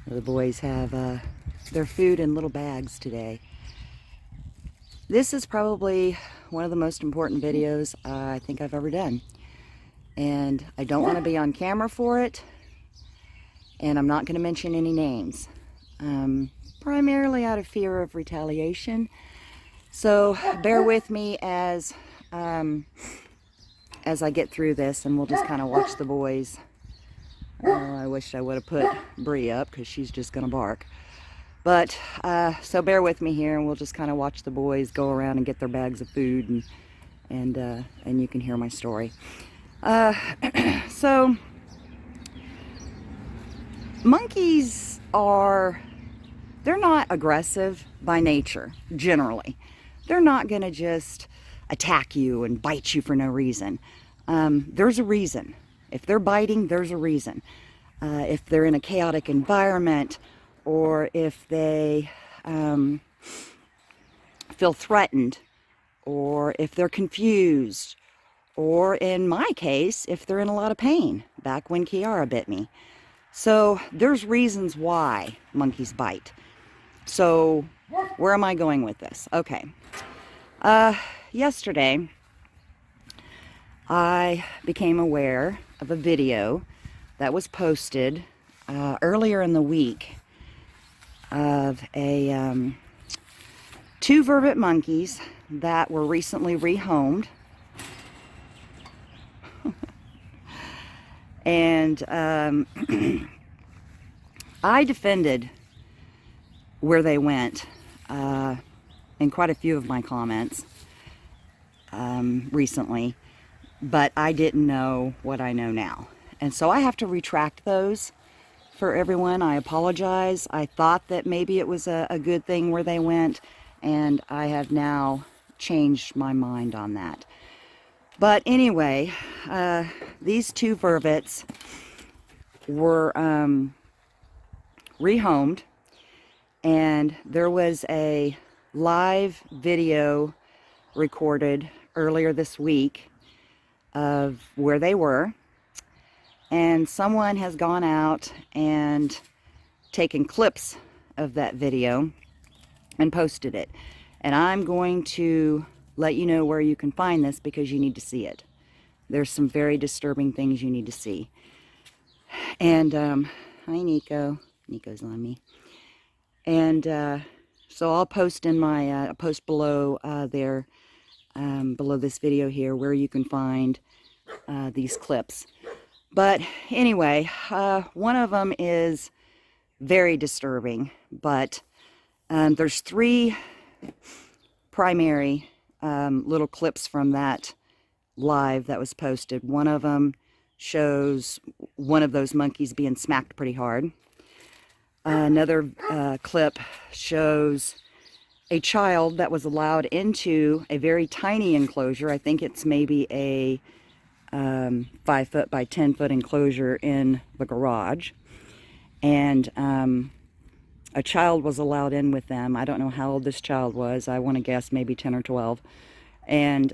The boys have their food in little bags today. This is probably one of the most important videos I think I've ever done. And I don't want to be on camera for it. And I'm not going to mention any names. Primarily out of fear of retaliation. So bear with me as I get through this, and we'll just kind of watch the boys. I wish I would have put Bree up because she's just going to bark. But, so bear with me here, and we'll just kind of watch the boys go around and get their bags of food, and you can hear my story. So, monkeys they're not aggressive by nature, generally. They're not going to just attack you and bite you for no reason. There's a reason. If they're biting, there's a reason. If they're in a chaotic environment, or if they feel threatened, or if they're confused, or in my case, if they're in a lot of pain, back when Kiara bit me. So there's reasons why monkeys bite. So where am I going with this? Okay. Yesterday, I became aware of a video that was posted earlier in the week of two vervet monkeys that were recently rehomed. And I defended where they went in quite a few of my comments recently, but I didn't know what I know now. And so I have to retract those for everyone. I apologize. I thought that maybe it was a good thing where they went, and I have now changed my mind on that. But anyway, these two vervets were rehomed, and there was a live video recorded earlier this week of where they were, and someone has gone out and taken clips of that video and posted it. And I'm going to let you know where you can find this because you need to see it. There's some very disturbing things you need to see. And hi Nikko. Nikko's on me. And so I'll post in my post below below this video here where you can find these clips. But anyway, one of them is very disturbing, but there's three primary little clips from that live that was posted. One of them shows one of those monkeys being smacked pretty hard. Another clip shows a child that was allowed into a very tiny enclosure. I think it's maybe a 5 foot by 10 foot enclosure in the garage. And a child was allowed in with them. I don't know how old this child was. I want to guess maybe 10 or 12. And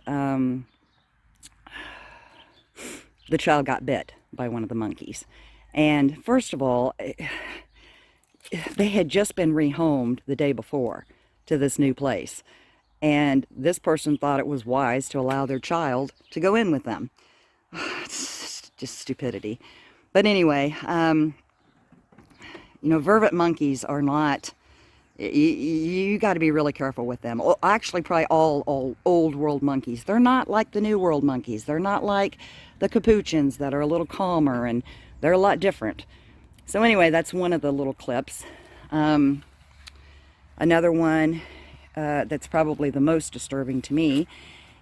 the child got bit by one of the monkeys. And first of all, they had just been rehomed the day before to this new place. And this person thought it was wise to allow their child to go in with them. It's just stupidity. But anyway, you know, vervet monkeys are not, you got to be really careful with them. Actually, probably all old world monkeys. They're not like the new world monkeys. They're not like the capuchins that are a little calmer, and they're a lot different. So anyway, that's one of the little clips. Another one that's probably the most disturbing to me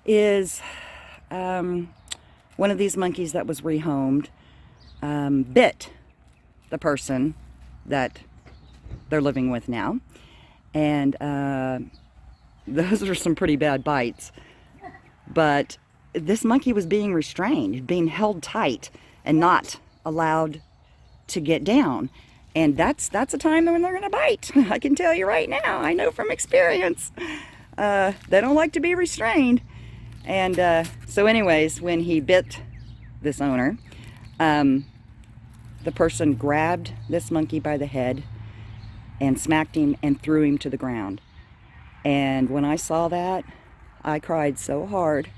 is one of these monkeys that was rehomed bit the person that they're living with now. And those are some pretty bad bites. But this monkey was being restrained, being held tight, and not allowed to get down. And that's a time when they're going to bite. I can tell you right now. I know from experience. They don't like to be restrained. And so anyways, when he bit this owner, the person grabbed this monkey by the head and smacked him and threw him to the ground. And when I saw that, I cried so hard.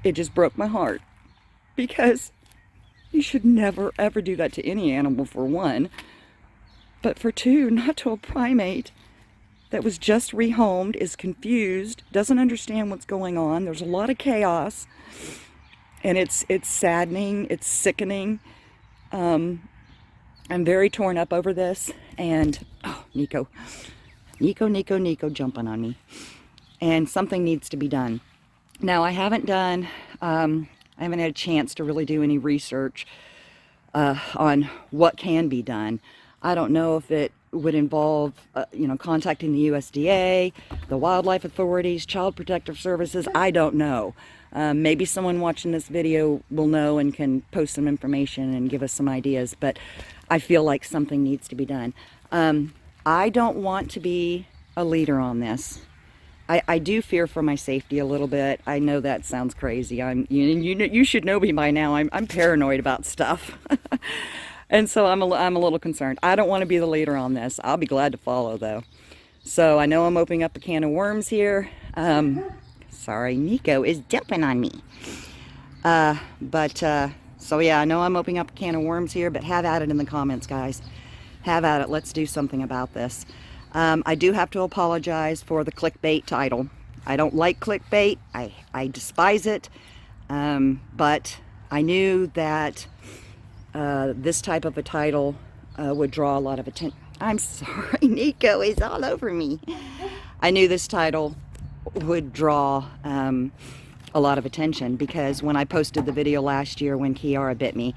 It just broke my heart, because you should never ever do that to any animal, for one, but for two, not to a primate that was just rehomed, is confused, doesn't understand what's going on. There's a lot of chaos, and it's saddening, it's sickening. I'm very torn up over this, and oh, Nikko jumping on me, and something needs to be done. Now, I haven't had a chance to really do any research on what can be done. I don't know if it would involve, contacting the USDA, the wildlife authorities, Child Protective Services. I don't know. Maybe someone watching this video will know and can post some information and give us some ideas, but I feel like something needs to be done. I don't want to be a leader on this. I do fear for my safety a little bit. I know that sounds crazy. You should know me by now. I'm paranoid about stuff. And so I'm a little concerned. I don't want to be the leader on this. I'll be glad to follow, though. So I know I'm opening up a can of worms here. Sorry, Nikko is jumping on me. So yeah, I know I'm opening up a can of worms here, but have at it in the comments, guys. Have at it. Let's do something about this. I do have to apologize for the clickbait title. I don't like clickbait. I despise it. But I knew that this type of a title would draw a lot of attention. I'm sorry, Nikko is all over me. I knew this title would draw a lot of attention, because when I posted the video last year when Kiara bit me,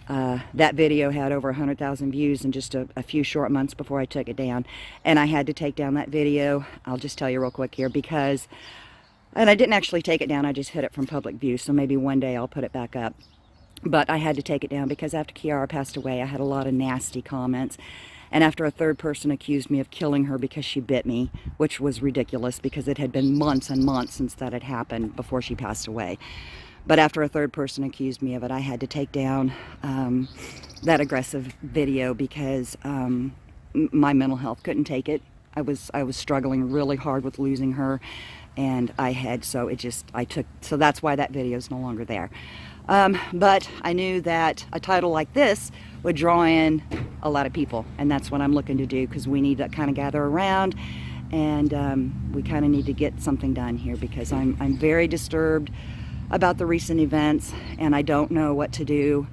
that video had over 100,000 views in just a few short months before I took it down. And I had to take down that video. I'll just tell you real quick here, because, and I didn't actually take it down, I just hid it from public view, so maybe one day I'll put it back up. But I had to take it down because after Kiara passed away, I had a lot of nasty comments. And after a third person accused me of killing her because she bit me, which was ridiculous because it had been months and months since that had happened before she passed away. But after a third person accused me of it, I had to take down that aggressive video because my mental health couldn't take it. I was struggling really hard with losing her, and so that's why that video is no longer there. But I knew that a title like this would draw in a lot of people, and that's what I'm looking to do, because we need to kind of gather around, and we kind of need to get something done here, because I'm very disturbed about the recent events, and I don't know what to do.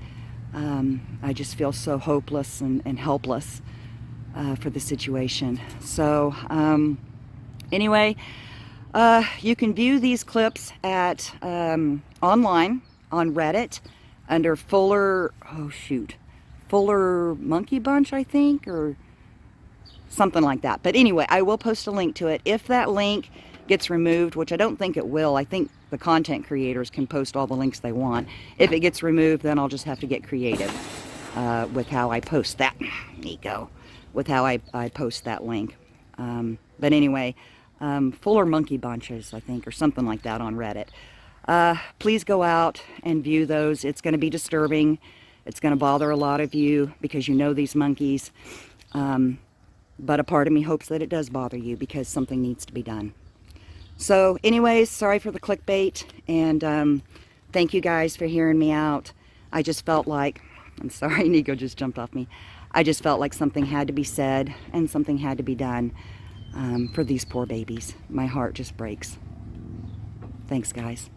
I just feel so hopeless and helpless for the situation. So anyway, you can view these clips at online on Reddit under Fuller Monkey Bunch, I think, or something like that. But anyway, I will post a link to it. If that link gets removed, which I don't think it will, I think the content creators can post all the links they want. If it gets removed, then I'll just have to get creative with how I post that, Nikko, with how I post that link. But anyway, Fuller Monkey Bunches, I think, or something like that on Reddit. Please go out and view those. It's going to be disturbing. It's going to bother a lot of you because you know these monkeys. But a part of me hopes that it does bother you, because something needs to be done. So anyways, sorry for the clickbait, and thank you guys for hearing me out. I just felt like, I'm sorry, Nikko just jumped off me. I just felt like something had to be said and something had to be done for these poor babies. My heart just breaks. Thanks, guys.